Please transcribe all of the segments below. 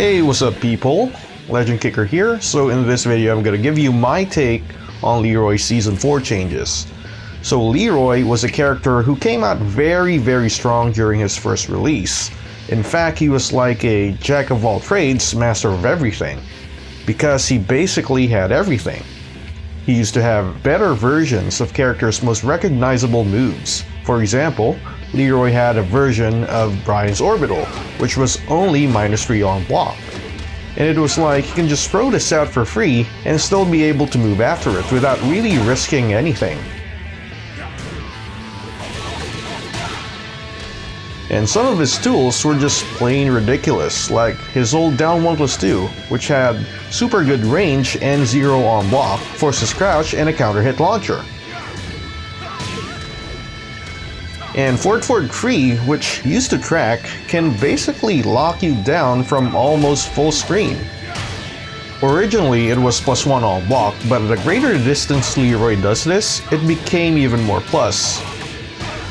Hey, what's up people? LegendKicker here. So in this video I'm gonna give you my take on Leroy's Season 4 changes. So Leroy was a character who came out very strong during his first release. In fact, he was like a jack of all trades, master of everything, because he basically had everything. He used to have better versions of characters' most recognizable moves. For example, Leroy had a version of Brian's Orbital, which was only -3 on block. And it was like you can just throw this out for free and still be able to move after it without really risking anything. And some of his tools were just plain ridiculous, like his old down 1+2, which had super good range and 0 on block, forces crouch, and a counter hit launcher. And forward free, which used to track, can basically lock you down from almost full screen. Originally it was +1 on block, but the greater distance Leroy does this, it became even more plus.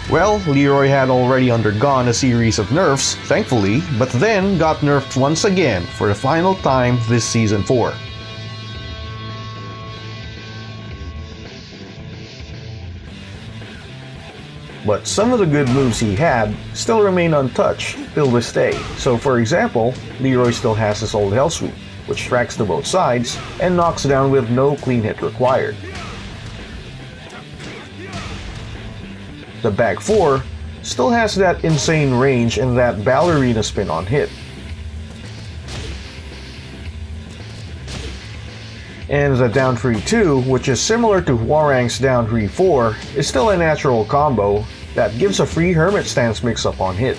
Well, Leroy had already undergone a series of nerfs, thankfully, but then got nerfed once again for the final time this Season 4. But some of the good moves he had still remain untouched till this day. So for example, Leroy still has his old Hell Sweep, which tracks to both sides and knocks down with no clean hit required. The back 4 still has that insane range and that ballerina spin on hit. And the down 3-2, which is similar to Hwoarang's down 3-4, is still a natural combo that gives a free Hermit stance mix-up on hit.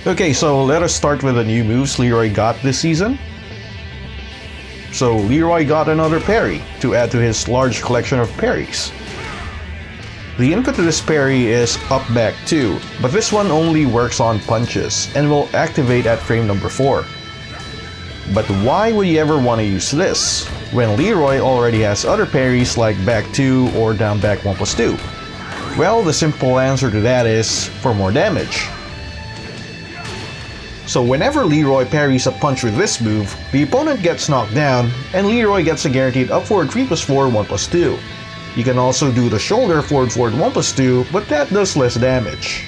Okay, so let us start with the new moves Leroy got this season. So Leroy got another parry to add to his large collection of parries. The input to this parry is up back 2, but this one only works on punches and will activate at frame number 4. But why would you ever want to use this when Leroy already has other parries like back 2 or down back 1+2? Well, the simple answer to that is for more damage. So whenever Leroy parries a punch with this move, the opponent gets knocked down and Leroy gets a guaranteed upward 3+4 1+2. You can also do the shoulder forward 1+2, but that does less damage.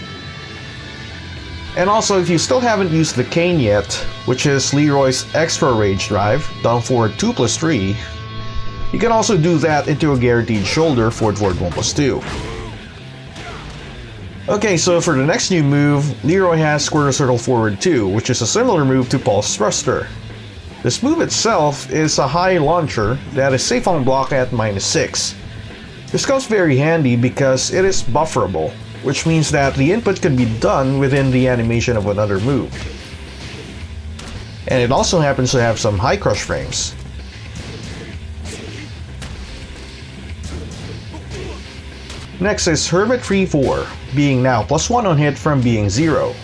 And also, if you still haven't used the cane yet, which is Leroy's extra rage drive, down forward 2+3, you can also do that into a guaranteed shoulder forward 1+2. Okay, so for the next new move, Leroy has Square Circle Forward 2, which is a similar move to Pulse Thruster. This move itself is a high launcher that is safe on block at -6. This comes very handy because it is bufferable, which means that the input can be done within the animation of another move. And it also happens to have some high crush frames. Next is Hermit 3-4, being now +1 on hit from being 0.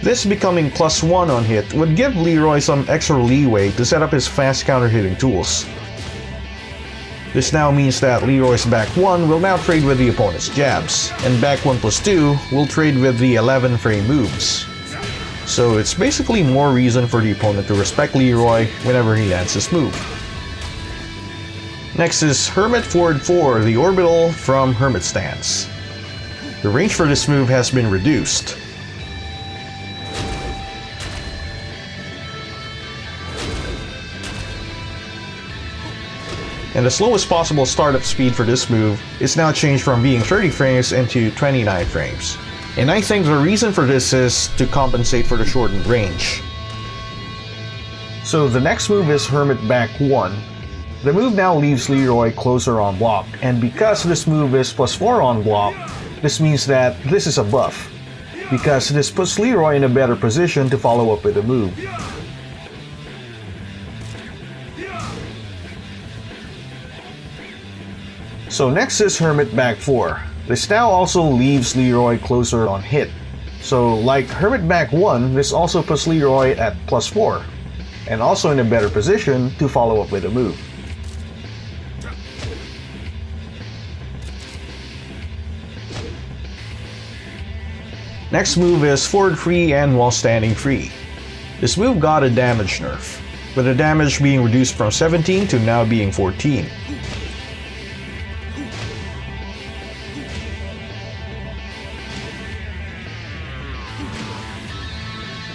This becoming +1 on hit would give Leroy some extra leeway to set up his fast counter-hitting tools. This now means that Leroy's back 1 will now trade with the opponent's jabs, and back 1+2 will trade with the 11 frame moves. So it's basically more reason for the opponent to respect Leroy whenever he lands this move. Next is Hermit Forward 4, the Orbital from Hermit Stance. The range for this move has been reduced. And the slowest possible startup speed for this move is now changed from being 30 frames into 29 frames. And I think the reason for this is to compensate for the shortened range. So the next move is Hermit Back 1. The move now leaves Leroy closer on block, and because this move is +4 on block, this means that this is a buff, because this puts Leroy in a better position to follow up with the move. So next is Hermit Back 4. This now also leaves Leroy closer on hit. So like Hermit Back 1, this also puts Leroy at +4. and also in a better position to follow up with a move. Next move is forward free and while standing free. This move got a damage nerf, with the damage being reduced from 17 to now being 14.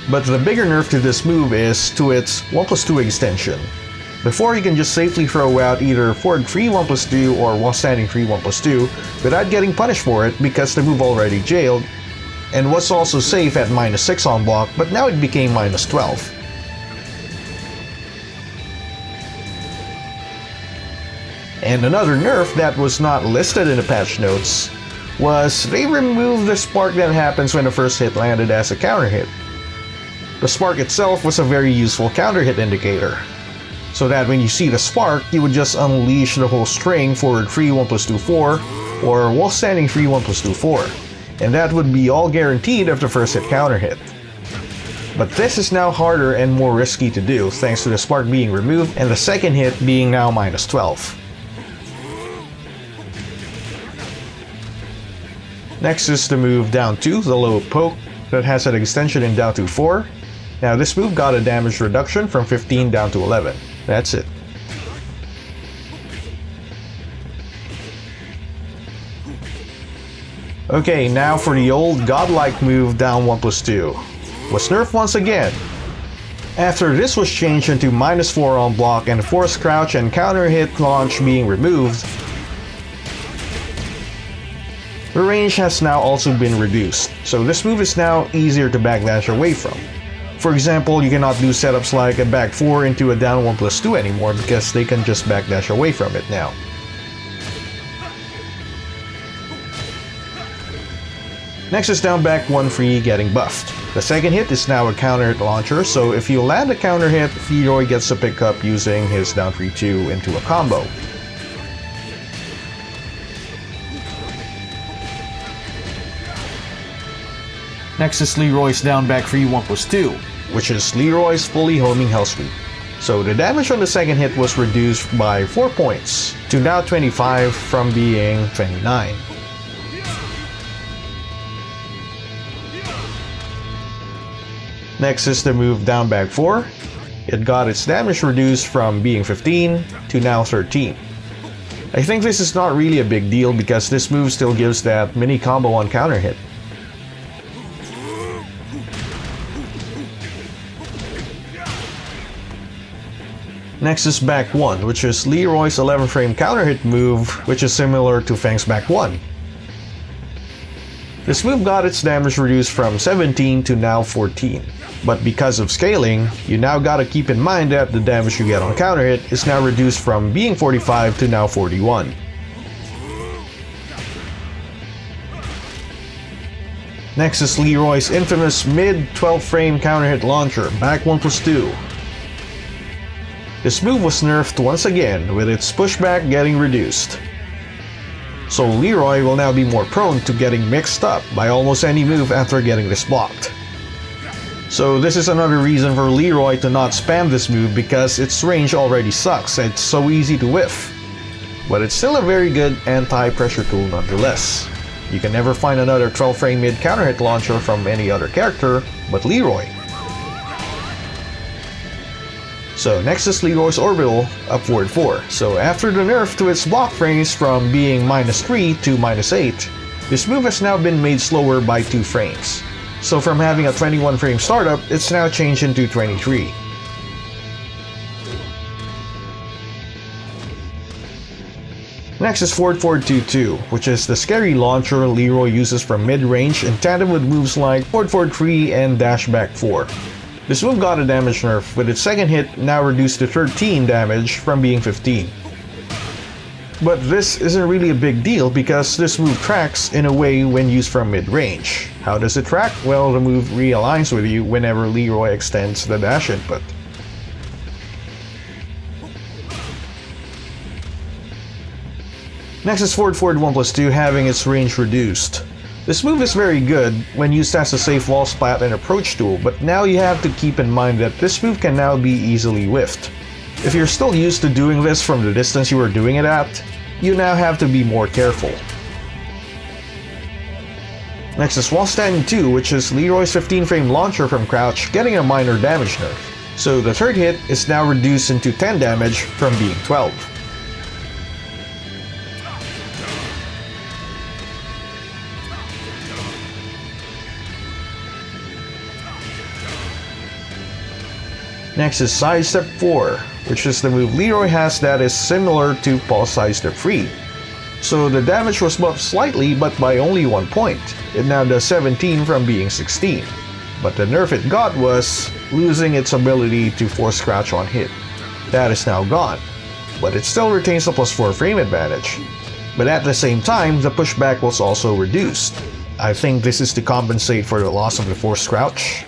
But the bigger nerf to this move is to its 1+2 extension. Before, you can just safely throw out either forward free 1+2 or while standing free 1+2 without getting punished for it because the move already jailed, and was also safe at -6 on block, but now it became -12. And another nerf that was not listed in the patch notes was they removed the spark that happens when the first hit landed as a counter hit. The spark itself was a very useful counter hit indicator, so that when you see the spark, you would just unleash the whole string forward free 1+2 4 or while standing free 1+2 4. And that would be all guaranteed if the first hit counter hit. But this is now harder and more risky to do thanks to the spark being removed and the second hit being now -12. Next is the move down 2, the low poke, that has an extension in down to 4. Now this move got a damage reduction from 15 down to 11. That's it. Okay, now for the old godlike move down 1+2. Was nerfed once again. After this was changed into -4 on block and force crouch and counter hit launch being removed, the range has now also been reduced, so this move is now easier to backdash away from. For example, you cannot do setups like a back 4 into a down 1+2 anymore because they can just backdash away from it now. Next is down back 1 free getting buffed. The second hit is now a counter hit launcher, so if you land a counter hit, Leroy gets a pickup using his down 3-2 into a combo. Next is Leroy's down back free 1+2, which is Leroy's fully homing hell sweep. So the damage on the second hit was reduced by 4 points to now 25 from being 29. Next is the move down back 4. It got its damage reduced from being 15 to now 13. I think this is not really a big deal because this move still gives that mini combo on counter hit. Next is back 1, which is Leroy's 11 frame counter hit move, which is similar to Fang's back 1. This move got its damage reduced from 17 to now 14. But because of scaling, you now gotta keep in mind that the damage you get on counter hit is now reduced from being 45 to now 41. Next is Leroy's infamous mid 12 frame counter hit launcher, back 1+2. This move was nerfed once again, with its pushback getting reduced. So Leroy will now be more prone to getting mixed up by almost any move after getting this blocked. So this is another reason for Leroy to not spam this move because its range already sucks, it's so easy to whiff. But it's still a very good anti-pressure tool nonetheless. You can never find another 12 frame mid counter hit launcher from any other character but Leroy. So next is Leroy's orbital upward 4. So after the nerf to its block frames from being -3 to -8, this move has now been made slower by 2 frames. So from having a 21 frame startup, it's now changed into 23. Next is forward 2-2, which is the scary launcher Leroy uses from mid-range in tandem with moves like forward 3 and dash back 4. This move got a damage nerf, with its second hit now reduced to 13 damage from being 15. But this isn't really a big deal because this move tracks in a way when used from mid-range. How does it track? Well, the move realigns with you whenever Leroy extends the dash input. Next is forward 1+2 having its range reduced. This move is very good when used as a safe wall splat and approach tool, but now you have to keep in mind that this move can now be easily whiffed. If you're still used to doing this from the distance you were doing it at, you now have to be more careful. Next is Wall Standing 2, which is Leroy's 15-frame launcher from crouch getting a minor damage nerf. So the third hit is now reduced into 10 damage from being 12. Next is Sidestep 4, which is the move Leroy has that is similar to Pulse Sidestep 3. So the damage was buffed slightly but by only 1 point. It now does 17 from being 16. But the nerf it got was losing its ability to force crouch on hit. That is now gone, but it still retains the +4 frame advantage. But at the same time, the pushback was also reduced. I think this is to compensate for the loss of the forced crouch.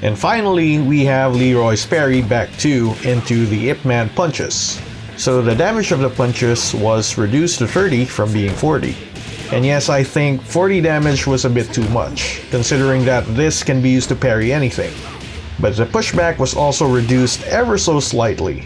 And finally, we have Leroy's Parry back 2 into the Ip Man punches. So the damage of the punches was reduced to 30 from being 40. And yes, I think 40 damage was a bit too much, considering that this can be used to parry anything. But the pushback was also reduced ever so slightly.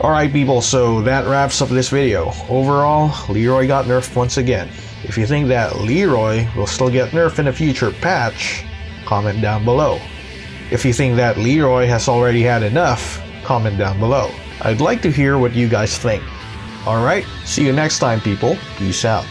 Alright people, so that wraps up this video. Overall, Leroy got nerfed once again. If you think that Leroy will still get nerfed in a future patch, comment down below. If you think that Leroy has already had enough, comment down below. I'd like to hear what you guys think. Alright, see you next time people. Peace out.